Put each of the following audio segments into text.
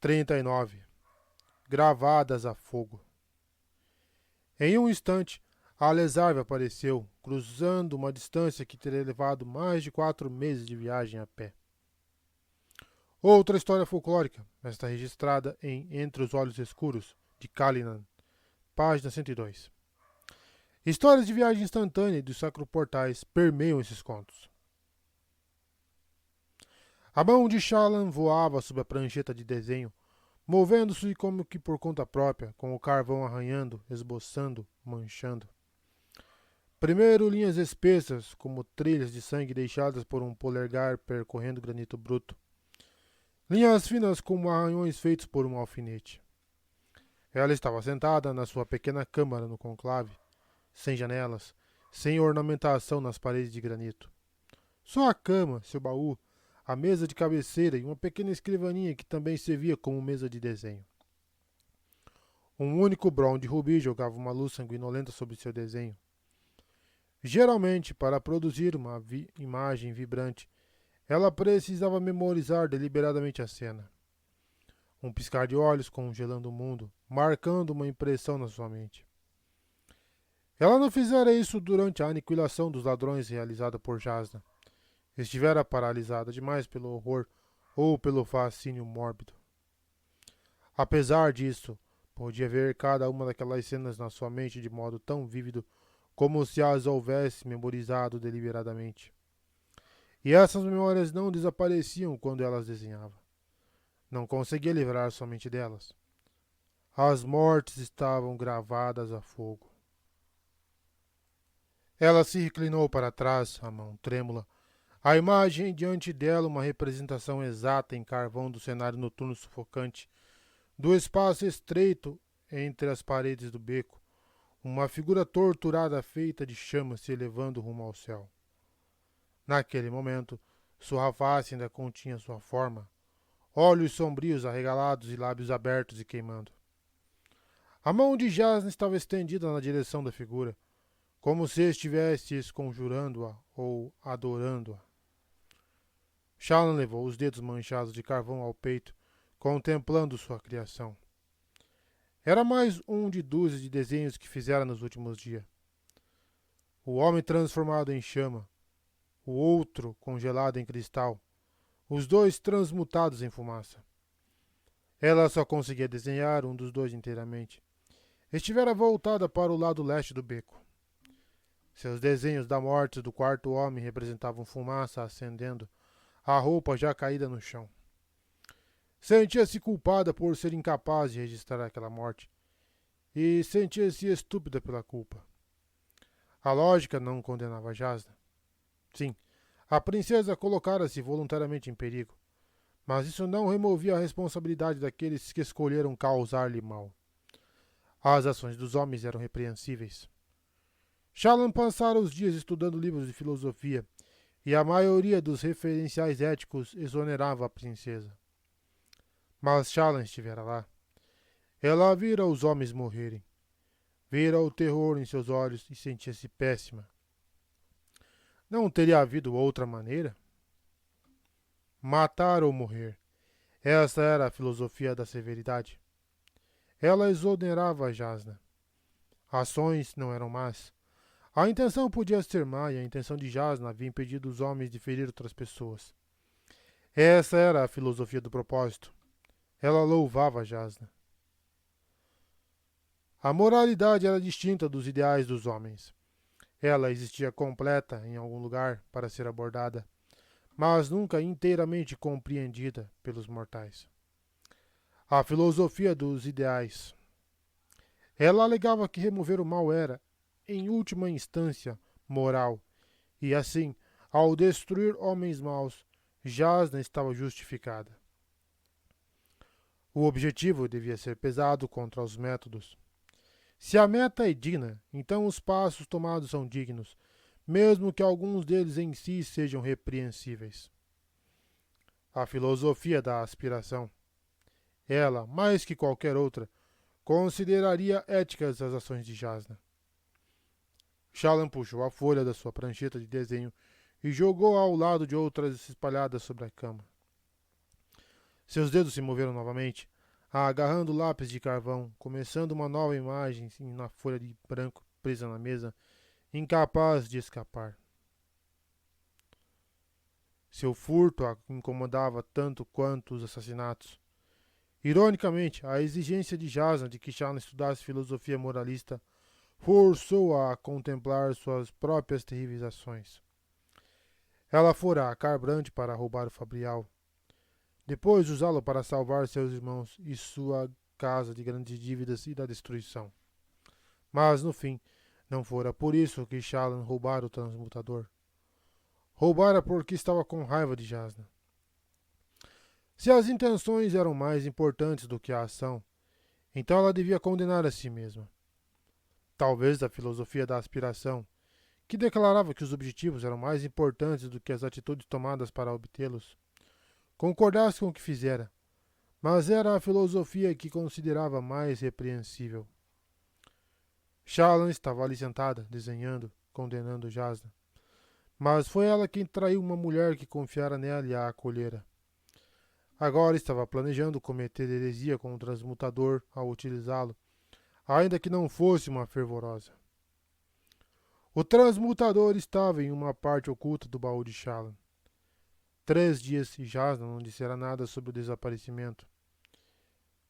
39. Gravadas a fogo. Em um instante, a Alesarve apareceu, cruzando uma distância que teria levado mais de 4 meses de viagem a pé. Outra história folclórica, esta registrada em Entre os Olhos Escuros, de Callinan, página 102. Histórias de viagem instantânea e dos sacroportais permeiam esses contos. A mão de Shallan voava sob a prancheta de desenho, movendo-se como que por conta própria, com o carvão arranhando, esboçando, manchando. Primeiro linhas espessas, como trilhas de sangue deixadas por um polegar percorrendo granito bruto. Linhas finas como arranhões feitos por um alfinete. Ela estava sentada na sua pequena câmara no conclave, sem janelas, sem ornamentação nas paredes de granito. Só a cama, seu baú, a mesa de cabeceira e uma pequena escrivaninha que também servia como mesa de desenho. Um único brão de rubi jogava uma luz sanguinolenta sobre seu desenho. Geralmente, para produzir uma imagem vibrante, ela precisava memorizar deliberadamente a cena. Um piscar de olhos congelando o mundo, marcando uma impressão na sua mente. Ela não fizera isso durante a aniquilação dos ladrões realizada por Jasna. Estivera paralisada demais pelo horror ou pelo fascínio mórbido. Apesar disso, podia ver cada uma daquelas cenas na sua mente de modo tão vívido como se as houvesse memorizado deliberadamente. E essas memórias não desapareciam quando elas desenhava. Não conseguia livrar sua mente delas. As mortes estavam gravadas a fogo. Ela se reclinou para trás, a mão trêmula. A imagem diante dela, uma representação exata em carvão do cenário noturno sufocante, do espaço estreito entre as paredes do beco, uma figura torturada feita de chamas se elevando rumo ao céu. Naquele momento, sua face ainda continha sua forma, olhos sombrios arregalados e lábios abertos e queimando. A mão de Jasna estava estendida na direção da figura, como se estivesse esconjurando-a ou adorando-a. Shallan levou os dedos manchados de carvão ao peito, contemplando sua criação. Era mais um de dúzias de desenhos que fizera nos últimos dias. O homem transformado em chama, o outro congelado em cristal, os dois transmutados em fumaça. Ela só conseguia desenhar um dos dois inteiramente. Estivera voltada para o lado leste do beco. Seus desenhos da morte do quarto homem representavam fumaça ascendendo, a roupa já caída no chão. Sentia-se culpada por ser incapaz de registrar aquela morte, e sentia-se estúpida pela culpa. A lógica não condenava Jasna. Sim, a princesa colocara-se voluntariamente em perigo, mas isso não removia a responsabilidade daqueles que escolheram causar-lhe mal. As ações dos homens eram repreensíveis. Shallan passara os dias estudando livros de filosofia, e a maioria dos referenciais éticos exonerava a princesa. Mas Shallan estivera lá. Ela vira os homens morrerem. Vira o terror em seus olhos e sentia-se péssima. Não teria havido outra maneira? Matar ou morrer. Essa era a filosofia da severidade. Ela exonerava Jasna. Ações não eram más. A intenção podia ser má e a intenção de Jasna havia impedido os homens de ferir outras pessoas. Essa era a filosofia do propósito. Ela louvava Jasna. A moralidade era distinta dos ideais dos homens. Ela existia completa em algum lugar para ser abordada, mas nunca inteiramente compreendida pelos mortais. A filosofia dos ideais. Ela alegava que remover o mal era, em última instância, moral, e assim, ao destruir homens maus, Jasna estava justificada. O objetivo devia ser pesado contra os métodos. Se a meta é digna, então os passos tomados são dignos, mesmo que alguns deles em si sejam repreensíveis. A filosofia da aspiração. Ela, mais que qualquer outra, consideraria éticas as ações de Jasna. Shallan puxou a folha da sua prancheta de desenho e jogou-a ao lado de outras espalhadas sobre a cama. Seus dedos se moveram novamente, agarrando o lápis de carvão, começando uma nova imagem na folha de branco presa na mesa, incapaz de escapar. Seu furto a incomodava tanto quanto os assassinatos. Ironicamente, a exigência de Jasna de que Shallan estudasse filosofia moralista forçou-a a contemplar suas próprias terríveis ações. Ela fora a Carbrand para roubar o Fabrial, depois usá-lo para salvar seus irmãos e sua casa de grandes dívidas e da destruição. Mas, no fim, não fora por isso que Shallan roubara o transmutador. Roubara porque estava com raiva de Jasna. Se as intenções eram mais importantes do que a ação, então ela devia condenar a si mesma. Talvez a filosofia da aspiração, que declarava que os objetivos eram mais importantes do que as atitudes tomadas para obtê-los, concordasse com o que fizera, mas era a filosofia que considerava mais repreensível. Shallan estava ali sentada, desenhando, condenando Jasna. Mas foi ela quem traiu uma mulher que confiara nela e a acolhera. Agora estava planejando cometer heresia com o transmutador ao utilizá-lo, ainda que não fosse uma fervorosa. O transmutador estava em uma parte oculta do baú de Shallan. 3 dias e Jasna não dissera nada sobre o desaparecimento.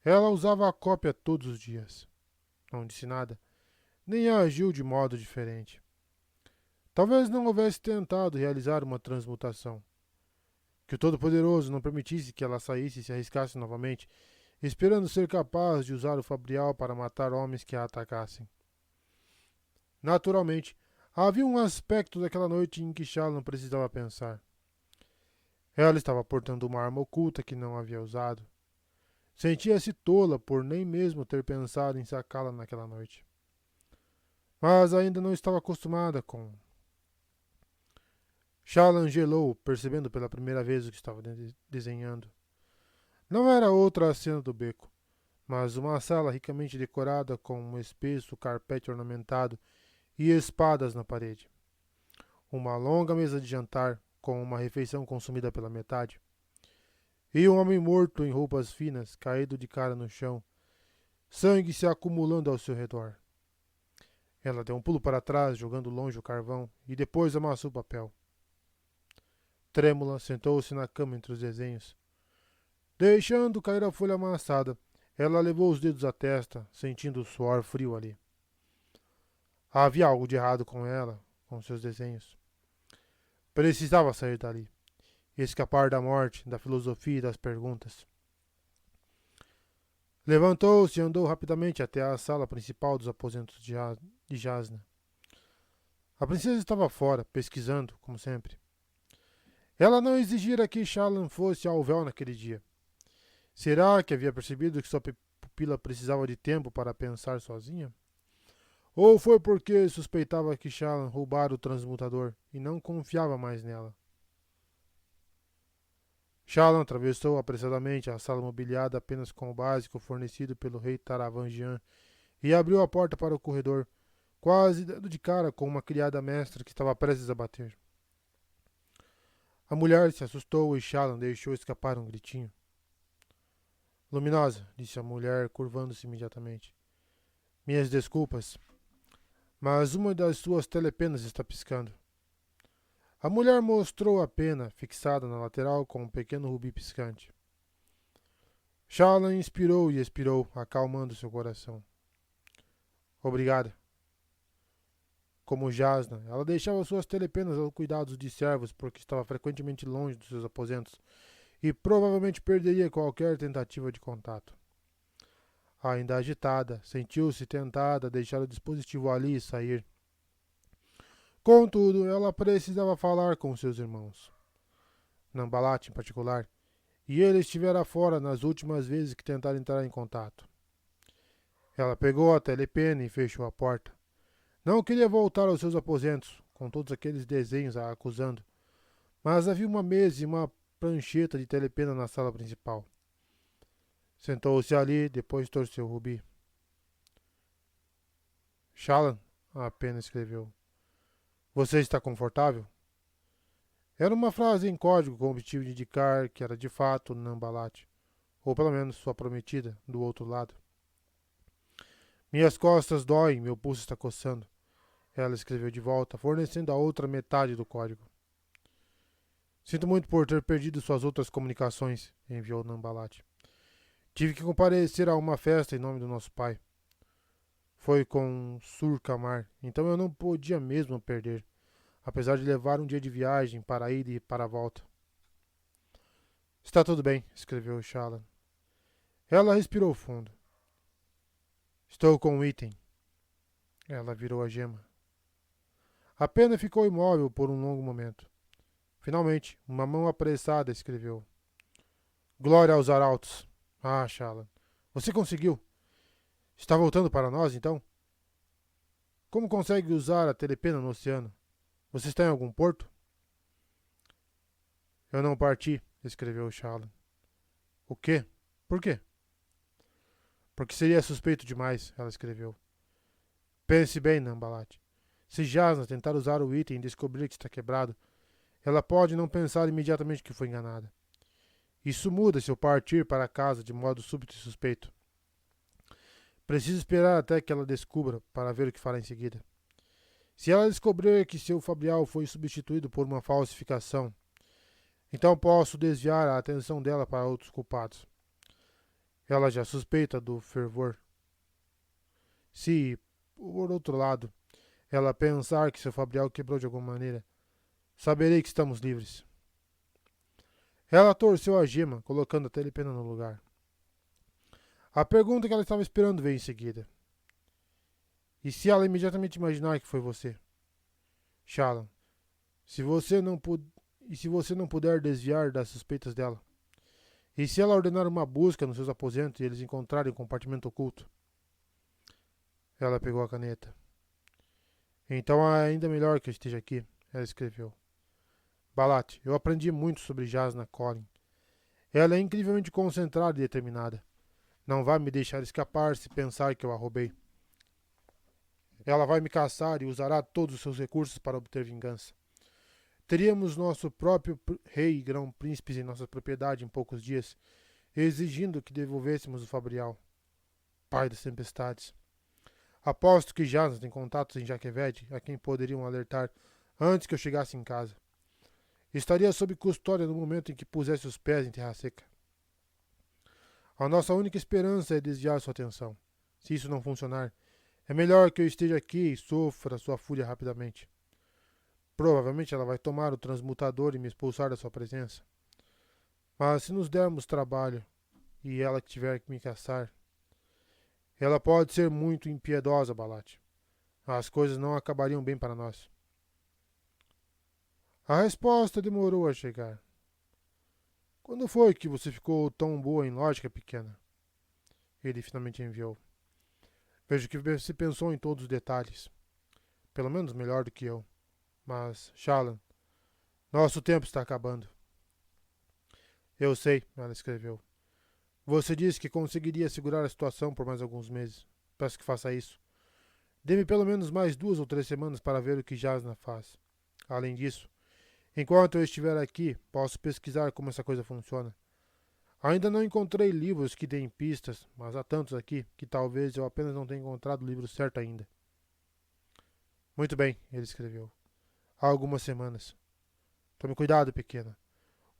Ela usava a cópia todos os dias. Não disse nada, nem agiu de modo diferente. Talvez não houvesse tentado realizar uma transmutação. Que o Todo-Poderoso não permitisse que ela saísse e se arriscasse novamente, esperando ser capaz de usar o Fabrial para matar homens que a atacassem. Naturalmente, havia um aspecto daquela noite em que Shallan precisava pensar. Ela estava portando uma arma oculta que não havia usado. Sentia-se tola por nem mesmo ter pensado em sacá-la naquela noite. Mas ainda não estava acostumada com... Shallan gelou, percebendo pela primeira vez o que estava desenhando. Não era outra a cena do beco, mas uma sala ricamente decorada com um espesso carpete ornamentado e espadas na parede. Uma longa mesa de jantar, com uma refeição consumida pela metade. E um homem morto em roupas finas, caído de cara no chão, sangue se acumulando ao seu redor. Ela deu um pulo para trás, jogando longe o carvão, e depois amassou o papel. Trêmula, sentou-se na cama entre os desenhos. Deixando cair a folha amassada, ela levou os dedos à testa, sentindo o suor frio ali. Havia algo de errado com ela, com seus desenhos. Precisava sair dali, escapar da morte, da filosofia e das perguntas. Levantou-se e andou rapidamente até a sala principal dos aposentos de Jasna. A princesa estava fora, pesquisando, como sempre. Ela não exigira que Shallan fosse ao véu naquele dia. Será que havia percebido que sua pupila precisava de tempo para pensar sozinha? Ou foi porque suspeitava que Shallan roubara o transmutador e não confiava mais nela? Shallan atravessou apressadamente a sala mobiliada apenas com o básico fornecido pelo rei Taravangian e abriu a porta para o corredor, quase dando de cara com uma criada mestra que estava prestes a bater. A mulher se assustou e Shallan deixou escapar um gritinho. Luminosa, disse a mulher, curvando-se imediatamente. Minhas desculpas, mas uma das suas telepenas está piscando. A mulher mostrou a pena, fixada na lateral com um pequeno rubi piscante. Shallan inspirou e expirou, acalmando seu coração. Obrigada. Como Jasna, ela deixava suas telepenas aos cuidados de servos porque estava frequentemente longe dos seus aposentos e provavelmente perderia qualquer tentativa de contato. Ainda agitada, sentiu-se tentada a deixar o dispositivo ali e sair. Contudo, ela precisava falar com seus irmãos. Nambalat, em particular, e ele estivera fora nas últimas vezes que tentara entrar em contato. Ela pegou a telepena e fechou a porta. Não queria voltar aos seus aposentos, com todos aqueles desenhos a acusando, mas havia uma mesa e uma prancheta de telepena na sala principal. Sentou-se ali, depois torceu o rubi. Shallan, a pena escreveu. Você está confortável? Era uma frase em código com o objetivo de indicar que era de fato Nambalat. ou pelo menos sua prometida, do outro lado. Minhas costas doem, meu pulso está coçando. Ela escreveu de volta, fornecendo a outra metade do código. Sinto muito por ter perdido suas outras comunicações, enviou Nambalate. Tive que comparecer a uma festa em nome do nosso pai. Foi com Surkamar, então eu não podia mesmo perder, apesar de levar um dia de viagem para a ida e para a volta. Está tudo bem, escreveu Shallan. Ela respirou fundo. Estou com um item. Ela virou a gema. A pena ficou imóvel por um longo momento. Finalmente, uma mão apressada escreveu. Glória aos arautos. Ah, Shallan. Você conseguiu. Está voltando para nós, então? Como consegue usar a telepena no oceano? Você está em algum porto? Eu não parti, escreveu Shallan. O quê? Por quê? Porque seria suspeito demais, ela escreveu. Pense bem, Nambalate. Se Jasna tentar usar o item e descobrir que está quebrado, ela pode não pensar imediatamente que foi enganada. Isso muda se eu partir para casa de modo súbito e suspeito. Preciso esperar até que ela descubra para ver o que fará em seguida. Se ela descobrir que seu Fabrial foi substituído por uma falsificação, então posso desviar a atenção dela para outros culpados. Ela já suspeita do fervor. Se, por outro lado, ela pensar que seu Fabrial quebrou de alguma maneira, saberei que estamos livres. Ela torceu a gema, colocando a telepena no lugar. A pergunta que ela estava esperando veio em seguida. E se ela imediatamente imaginar que foi você? Shallan, se você não puder desviar das suspeitas dela? E se ela ordenar uma busca nos seus aposentos e eles encontrarem um compartimento oculto? Ela pegou a caneta. Então é ainda melhor que eu esteja aqui, ela escreveu. Balat, eu aprendi muito sobre Jasna Collin. Ela é incrivelmente concentrada e determinada. Não vai me deixar escapar se pensar que eu a roubei. Ela vai me caçar e usará todos os seus recursos para obter vingança. Teríamos nosso próprio rei e grão-príncipes em nossa propriedade em poucos dias, exigindo que devolvêssemos o Fabrial, pai das tempestades. Aposto que Jasna tem contatos em Jaqueved a quem poderiam alertar antes que eu chegasse em casa. Estaria sob custódia no momento em que pusesse os pés em terra seca. A nossa única esperança é desviar sua atenção. Se isso não funcionar, é melhor que eu esteja aqui e sofra sua fúria rapidamente. Provavelmente ela vai tomar o transmutador e me expulsar da sua presença. Mas se nos dermos trabalho e ela tiver que me caçar, ela pode ser muito impiedosa, Balat. As coisas não acabariam bem para nós. A resposta demorou a chegar. Quando foi que você ficou tão boa em lógica, pequena? Ele finalmente enviou. Vejo que você pensou em todos os detalhes. Pelo menos melhor do que eu. Mas, Shallan, nosso tempo está acabando. Eu sei, ela escreveu. Você disse que conseguiria segurar a situação por mais alguns meses. Peço que faça isso. Dê-me pelo menos mais 2 ou 3 semanas para ver o que Jasna faz. Além disso, enquanto eu estiver aqui, posso pesquisar como essa coisa funciona. Ainda não encontrei livros que deem pistas, mas há tantos aqui que talvez eu apenas não tenha encontrado o livro certo ainda. Muito bem, ele escreveu. Há algumas semanas. Tome cuidado, pequena.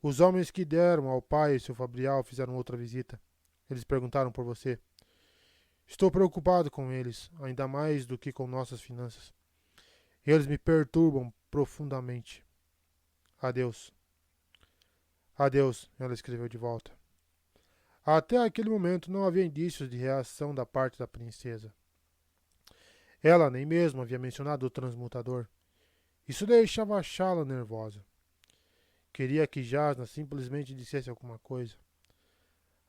Os homens que deram ao pai seu Fabrial fizeram outra visita. Eles perguntaram por você. Estou preocupado com eles, ainda mais do que com nossas finanças. Eles me perturbam profundamente. Adeus. Adeus, ela escreveu de volta. Até aquele momento não havia indícios de reação da parte da princesa. Ela nem mesmo havia mencionado o transmutador. Isso deixava Shallan nervosa. Queria que Jasna simplesmente dissesse alguma coisa.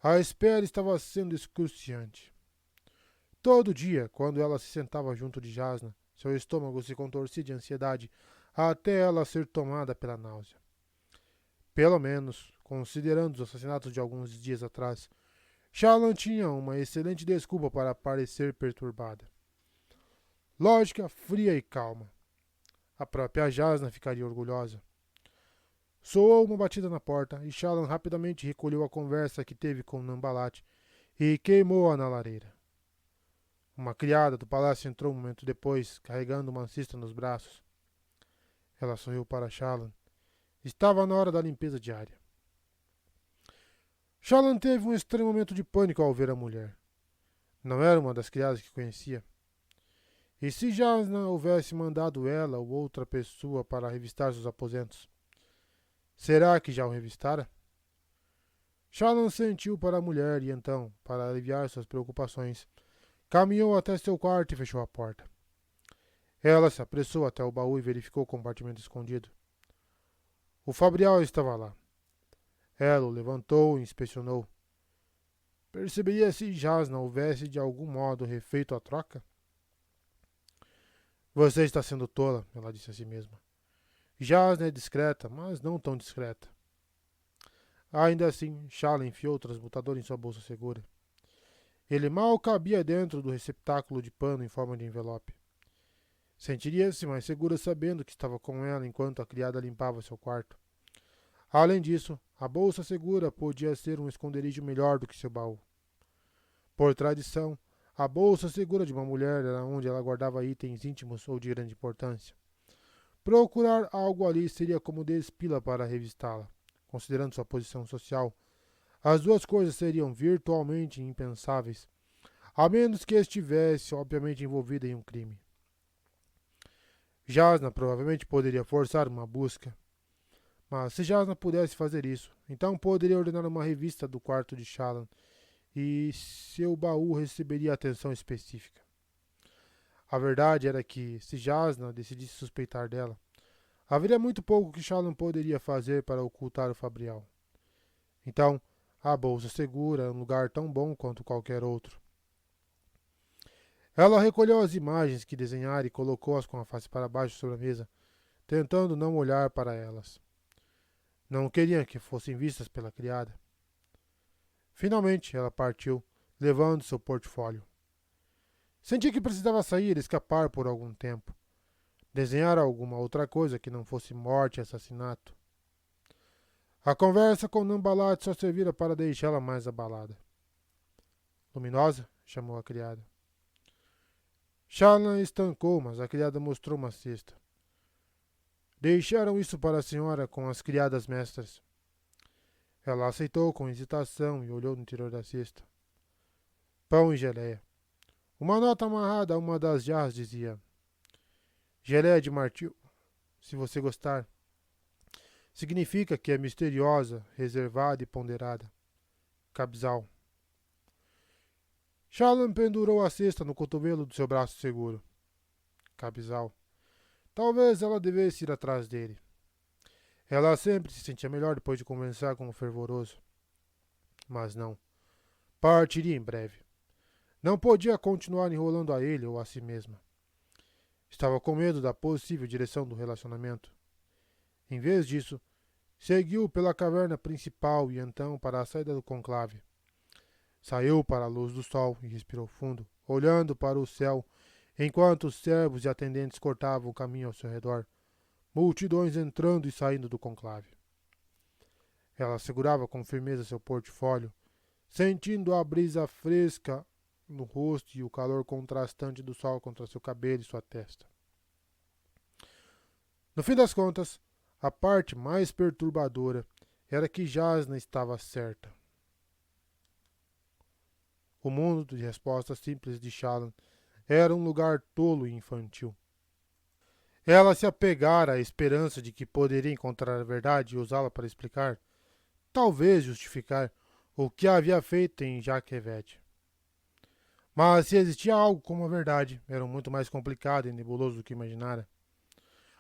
A espera estava sendo excruciante. Todo dia, quando ela se sentava junto de Jasna, seu estômago se contorcia de ansiedade até ela ser tomada pela náusea. Pelo menos, considerando os assassinatos de alguns dias atrás, Shallan tinha uma excelente desculpa para parecer perturbada. Lógica fria e calma. A própria Jasna ficaria orgulhosa. Soou uma batida na porta e Shallan rapidamente recolheu a conversa que teve com Nambalat e queimou-a na lareira. Uma criada do palácio entrou um momento depois, carregando uma cesta nos braços. Ela sorriu para Shallan. Estava na hora da limpeza diária. Shallan teve um estranho momento de pânico ao ver a mulher. Não era uma das criadas que conhecia. E se Jasna houvesse mandado ela ou outra pessoa para revistar seus aposentos? Será que já o revistara? Shallan sentiu para a mulher e então, para aliviar suas preocupações, caminhou até seu quarto e fechou a porta. Ela se apressou até o baú e verificou o compartimento escondido. O Fabrial estava lá. Ela o levantou e inspecionou. Perceberia se Jasna houvesse de algum modo refeito a troca? Você está sendo tola, ela disse a si mesma. Jasna é discreta, mas não tão discreta. Ainda assim, Shallan enfiou o transmutador em sua bolsa segura. Ele mal cabia dentro do receptáculo de pano em forma de envelope. Sentiria-se mais segura sabendo que estava com ela enquanto a criada limpava seu quarto. Além disso, a bolsa segura podia ser um esconderijo melhor do que seu baú. Por tradição, a bolsa segura de uma mulher era onde ela guardava itens íntimos ou de grande importância. Procurar algo ali seria como despila para revistá-la. Considerando sua posição social, as duas coisas seriam virtualmente impensáveis, a menos que estivesse obviamente envolvida em um crime. Jasna provavelmente poderia forçar uma busca, mas se Jasna pudesse fazer isso, então poderia ordenar uma revista do quarto de Shallan e seu baú receberia atenção específica. A verdade era que, se Jasna decidisse suspeitar dela, haveria muito pouco que Shallan poderia fazer para ocultar o Fabrial. Então, a bolsa segura é um lugar tão bom quanto qualquer outro. Ela recolheu as imagens que desenhara e colocou-as com a face para baixo sobre a mesa, tentando não olhar para elas. Não queria que fossem vistas pela criada. Finalmente, ela partiu, levando seu portfólio. Senti que precisava sair e escapar por algum tempo. Desenhar alguma outra coisa que não fosse morte e assassinato. A conversa com Nambalat só servira para deixá-la mais abalada. Luminosa? Chamou a criada. Shallan estancou, mas a criada mostrou uma cesta. Deixaram isso para a senhora com as criadas mestras. Ela aceitou com hesitação e olhou no interior da cesta. Pão e geleia. Uma nota amarrada a uma das jarras dizia: Geleia de martil, se você gostar. Significa que é misteriosa, reservada e ponderada. Cabzal. Shallan pendurou a cesta no cotovelo do seu braço seguro. Cabzal. Talvez ela devesse ir atrás dele. Ela sempre se sentia melhor depois de conversar com o fervoroso. Mas não. Partiria em breve. Não podia continuar enrolando a ele ou a si mesma. Estava com medo da possível direção do relacionamento. Em vez disso, seguiu pela caverna principal e então para a saída do conclave. Saiu para a luz do sol e respirou fundo, olhando para o céu, enquanto os servos e atendentes cortavam o caminho ao seu redor, multidões entrando e saindo do conclave. Ela segurava com firmeza seu portfólio, sentindo a brisa fresca no rosto e o calor contrastante do sol contra seu cabelo e sua testa. No fim das contas, a parte mais perturbadora era que Jasna estava certa. O mundo de respostas simples de Shallan era um lugar tolo e infantil. Ela se apegara à esperança de que poderia encontrar a verdade e usá-la para explicar, talvez justificar, o que havia feito em Jaquevet. Mas se existia algo como a verdade, era muito mais complicado e nebuloso do que imaginara.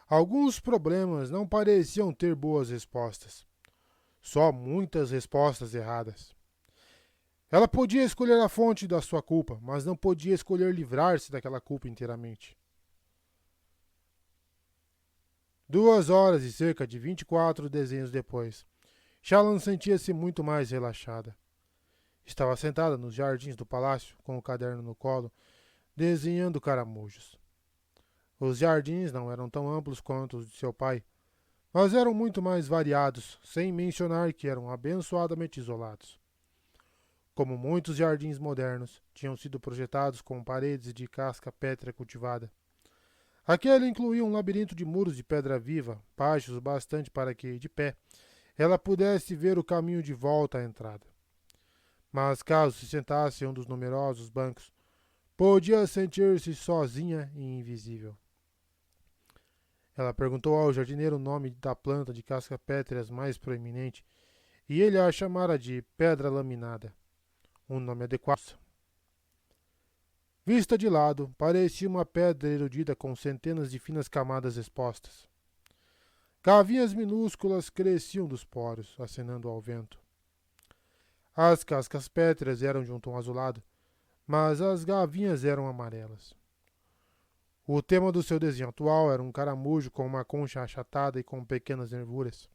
Alguns problemas não pareciam ter boas respostas. Só muitas respostas erradas. Ela podia escolher a fonte da sua culpa, mas não podia escolher livrar-se daquela culpa inteiramente. 2 horas e cerca de 24 desenhos depois, Shallan sentia-se muito mais relaxada. Estava sentada nos jardins do palácio, com o caderno no colo, desenhando caramujos. Os jardins não eram tão amplos quanto os de seu pai, mas eram muito mais variados, sem mencionar que eram abençoadamente isolados. Como muitos jardins modernos, tinham sido projetados com paredes de casca pétrea cultivada. Aquele incluía um labirinto de muros de pedra viva, baixos o bastante para que, de pé, ela pudesse ver o caminho de volta à entrada. Mas caso se sentasse em um dos numerosos bancos, podia sentir-se sozinha e invisível. Ela perguntou ao jardineiro o nome da planta de casca pétreas mais proeminente, e ele a chamara de pedra laminada, um nome adequado. Vista de lado, parecia uma pedra erudida com centenas de finas camadas expostas. Gavinhas minúsculas cresciam dos poros, acenando ao vento. As cascas pétreas eram de um tom azulado, mas as gavinhas eram amarelas. O tema do seu desenho atual era um caramujo com uma concha achatada e com pequenas nervuras.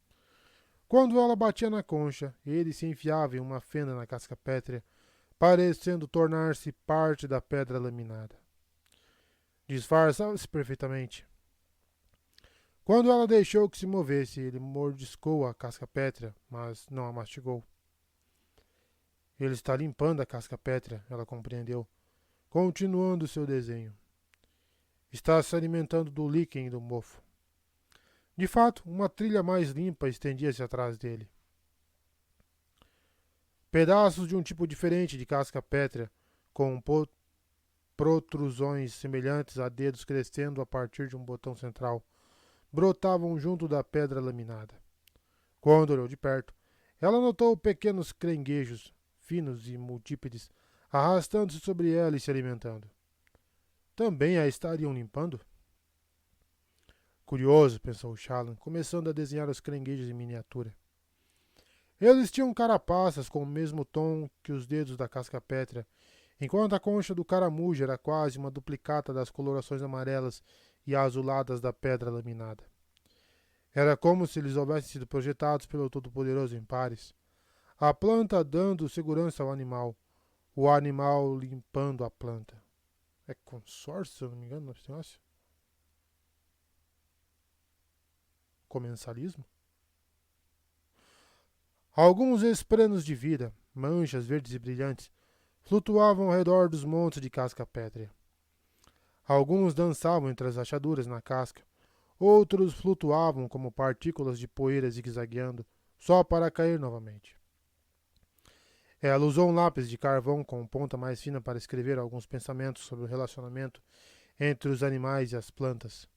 Quando ela batia na concha, ele se enfiava em uma fenda na casca pétrea, parecendo tornar-se parte da pedra laminada. Disfarçava-se perfeitamente. Quando ela deixou que se movesse, ele mordiscou a casca pétrea, mas não a mastigou. Ele está limpando a casca pétrea, ela compreendeu, continuando seu desenho. Está se alimentando do líquen do mofo. De fato, uma trilha mais limpa estendia-se atrás dele. Pedaços de um tipo diferente de casca pétrea, com protrusões semelhantes a dedos crescendo a partir de um botão central, brotavam junto da pedra laminada. Quando olhou de perto, ela notou pequenos caranguejos, finos e multípedes, arrastando-se sobre ela e se alimentando. Também a estariam limpando? Curioso, pensou Shallan, começando a desenhar os caranguejos em miniatura. Eles tinham carapaças com o mesmo tom que os dedos da casca pétrea, enquanto a concha do caramujo era quase uma duplicata das colorações amarelas e azuladas da pedra laminada. Era como se eles houvessem sido projetados pelo Todo-Poderoso em pares. A planta dando segurança ao animal, o animal limpando a planta. É consórcio, se eu não me engano, esse negócio? Comensalismo? Alguns esprenos de vida, manchas verdes e brilhantes, flutuavam ao redor dos montes de casca pétrea. Alguns dançavam entre as rachaduras na casca, outros flutuavam como partículas de poeira zigue-zagueando, só para cair novamente. Ela usou um lápis de carvão com ponta mais fina para escrever alguns pensamentos sobre o relacionamento entre os animais e as plantas.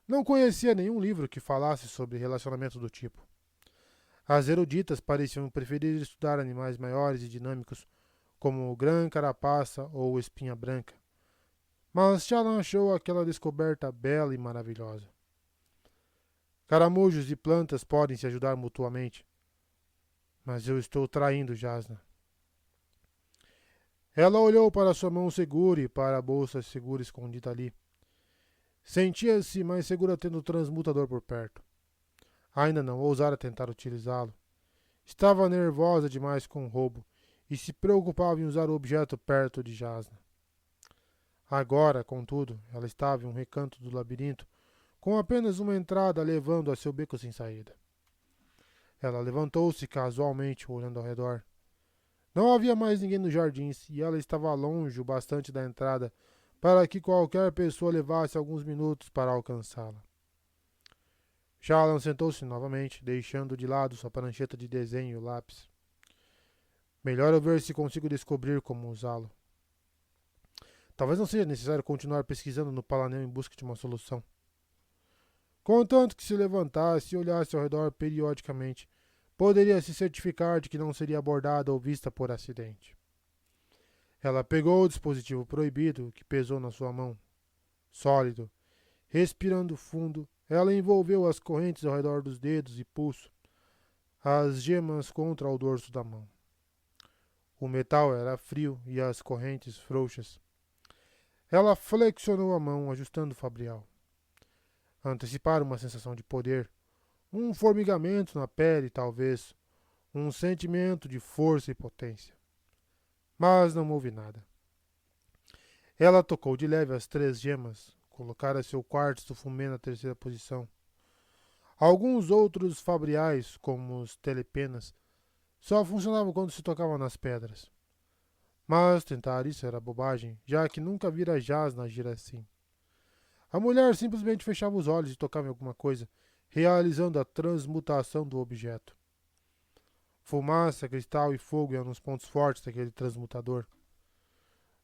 Não conhecia nenhum livro que falasse sobre relacionamento do tipo. As eruditas pareciam preferir estudar animais maiores e dinâmicos, como o grã-carapaça ou espinha branca. Mas Shallan achou aquela descoberta bela e maravilhosa. Caramujos e plantas podem se ajudar mutuamente, mas eu estou traindo Jasnah. Ela olhou para sua mão segura e para a bolsa segura escondida ali. Sentia-se mais segura tendo o transmutador por perto. Ainda não ousara tentar utilizá-lo. Estava nervosa demais com o roubo e se preocupava em usar o objeto perto de Jasnah. Agora, contudo, ela estava em um recanto do labirinto, com apenas uma entrada levando a seu beco sem saída. Ela levantou-se casualmente, olhando ao redor. Não havia mais ninguém nos jardins e ela estava longe o bastante da entrada para que qualquer pessoa levasse alguns minutos para alcançá-la. Shallan sentou-se novamente, deixando de lado sua prancheta de desenho e o lápis. Melhor eu ver se consigo descobrir como usá-lo. Talvez não seja necessário continuar pesquisando no Palanel em busca de uma solução. Contanto que se levantasse e olhasse ao redor periodicamente, poderia se certificar de que não seria abordada ou vista por acidente. Ela pegou o dispositivo proibido que pesou na sua mão. Sólido. Respirando fundo, ela envolveu as correntes ao redor dos dedos e pulso, as gemas contra o dorso da mão. O metal era frio e as correntes frouxas. Ela flexionou a mão, ajustando o fabrial. Antecipar uma sensação de poder, um formigamento na pele, talvez, um sentimento de força e potência. Mas não houve nada. Ela tocou de leve as 3 gemas, colocara seu quartzo fumê na terceira posição. Alguns outros fabriais, como os telepenas, só funcionavam quando se tocavam nas pedras. Mas tentar isso era bobagem, já que nunca vira Jasna agir assim. A mulher simplesmente fechava os olhos e tocava em alguma coisa, realizando a transmutação do objeto. Fumaça, cristal e fogo eram os pontos fortes daquele transmutador.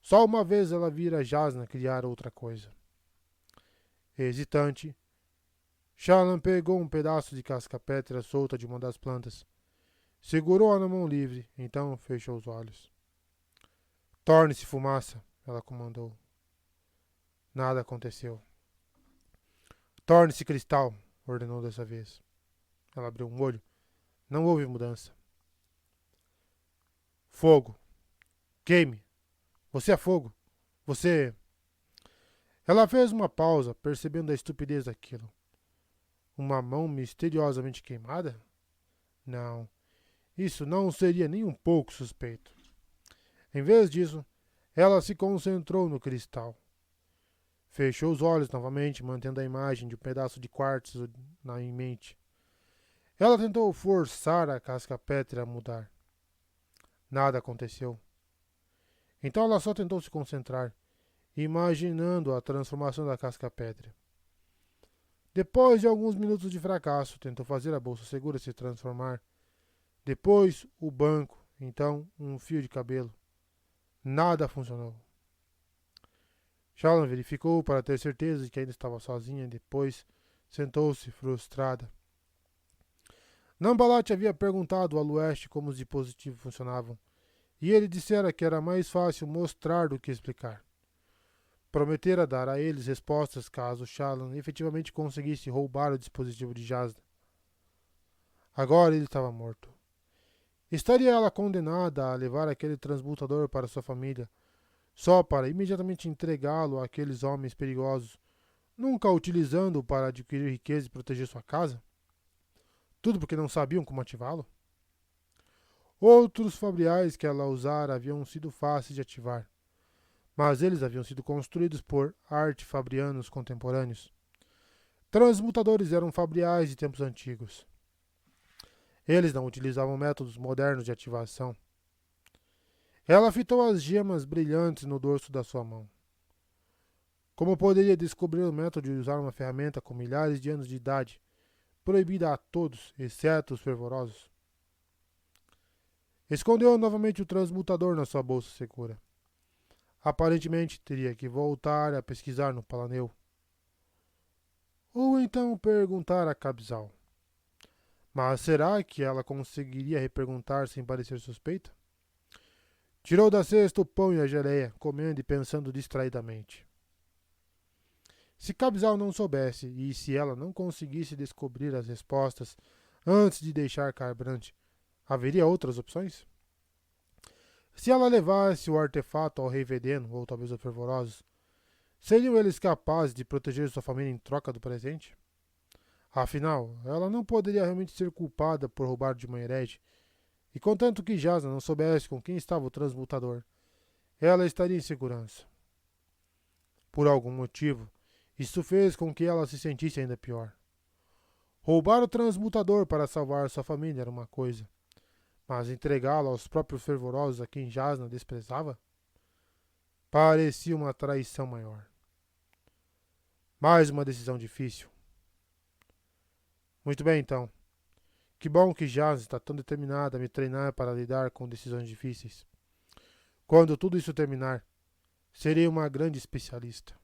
Só uma vez ela vira Jasna criar outra coisa. Hesitante, Shallan pegou um pedaço de casca-pétrea solta de uma das plantas. Segurou-a na mão livre, então fechou os olhos. Torne-se fumaça, ela comandou. Nada aconteceu. Torne-se cristal, ordenou dessa vez. Ela abriu um olho. Não houve mudança. Fogo. Queime. Você é fogo. Você. Ela fez uma pausa, percebendo a estupidez daquilo. Uma mão misteriosamente queimada? Não. Isso não seria nem um pouco suspeito. Em vez disso, ela se concentrou no cristal. Fechou os olhos novamente, mantendo a imagem de um pedaço de quartzo em mente. Ela tentou forçar a casca pétrea a mudar. Nada aconteceu. Então ela só tentou se concentrar, imaginando a transformação da casca pétrea. Depois de alguns minutos de fracasso, tentou fazer a bolsa segura se transformar. Depois, o banco, então um fio de cabelo. Nada funcionou. Shallan verificou para ter certeza de que ainda estava sozinha e depois sentou-se frustrada. Nambalat havia perguntado a Lueste como os dispositivos funcionavam, e ele dissera que era mais fácil mostrar do que explicar. Prometera dar a eles respostas caso Shallan efetivamente conseguisse roubar o dispositivo de Jasna. Agora ele estava morto. Estaria ela condenada a levar aquele transmutador para sua família, só para imediatamente entregá-lo àqueles homens perigosos, nunca utilizando-o para adquirir riqueza e proteger sua casa? Tudo porque não sabiam como ativá-lo? Outros fabriais que ela usara haviam sido fáceis de ativar, mas eles haviam sido construídos por artefabrianos contemporâneos. Transmutadores eram fabriais de tempos antigos. Eles não utilizavam métodos modernos de ativação. Ela fitou as gemas brilhantes no dorso da sua mão. Como poderia descobrir o método de usar uma ferramenta com milhares de anos de idade, proibida a todos, exceto os fervorosos? Escondeu novamente o transmutador na sua bolsa segura. Aparentemente teria que voltar a pesquisar no Palaneu. Ou então perguntar a Kabzal. Mas será que ela conseguiria reperguntar sem parecer suspeita? Tirou da cesta o pão e a geleia, comendo e pensando distraidamente. Se Kabzal não soubesse e se ela não conseguisse descobrir as respostas antes de deixar Kharbrandt, haveria outras opções? Se ela levasse o artefato ao Rei Vedeno, ou talvez aos Fervorosos, seriam eles capazes de proteger sua família em troca do presente? Afinal, ela não poderia realmente ser culpada por roubar de uma herege, e contanto que Jasna não soubesse com quem estava o transmutador, ela estaria em segurança. Por algum motivo, isso fez com que ela se sentisse ainda pior. Roubar o transmutador para salvar sua família era uma coisa, mas entregá-lo aos próprios fervorosos a quem Jasna desprezava? Parecia uma traição maior. Mais uma decisão difícil. Muito bem, então. Que bom que Jasna está tão determinada a me treinar para lidar com decisões difíceis. Quando tudo isso terminar, serei uma grande especialista.